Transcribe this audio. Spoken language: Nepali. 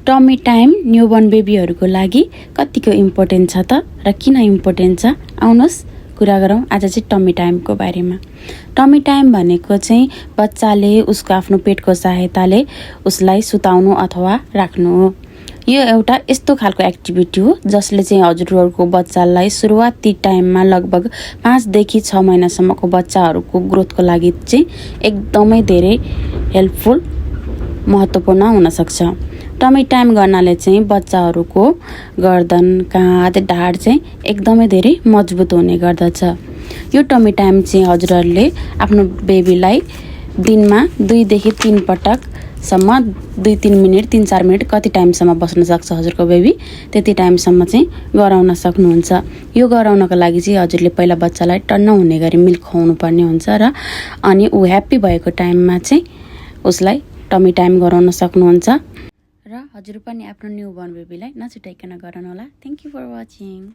टमी टाइम न्यूबर्न बेबीहरूको लागि कतिको इम्पोर्टेन्ट छ त र किन इम्पोर्टेन्ट छ आउनुहोस् कुरा गरौँ आज चाहिँ टमी टाइमको बारेमा। टमी टाइम भनेको चाहिँ बच्चाले उसको आफ्नो पेटको सहायताले उसलाई सुताउनु अथवा राख्नु हो। यो एउटा यस्तो खालको एक्टिभिटी हो जसले चाहिँ हजुरहरूको बच्चालाई सुरुवाती टाइममा लगभग 5 देखि 6 महिनासम्मको बच्चाहरूको ग्रोथको लागि चाहिँ एकदमै धेरै हेल्पफुल महत्त्वपूर्ण हुनसक्छ। टमी टाइम गर्नाले चाहिँ बच्चाहरूको गर्दन काँध ढाड चाहिँ एकदमै धेरै मजबुत हुने गर्दछ। यो टमी टाइम चाहिँ हजुरहरूले आफ्नो बेबीलाई दिनमा 2 देखि 3 पटकसम्म 2-3 मिनट 3-4 मिनट कति टाइमसम्म बस्न सक्छ हजुरको बेबी त्यति टाइमसम्म चाहिँ गराउन सक्नुहुन्छ। यो गराउनको लागि चाहिँ हजुरले पहिला बच्चालाई टन्न हुने गरी मिल्क खुवाउनु पर्ने हुन्छ र अनि ऊ ह्याप्पी भएको टाइममा चाहिँ उसलाई टमी टाइम गराउन सक्नुहुन्छ र हजुर पनि आफ्नो न्यूबर्न बेबीलाई नछुटाइकन गराउनु होला। Thank you for watching.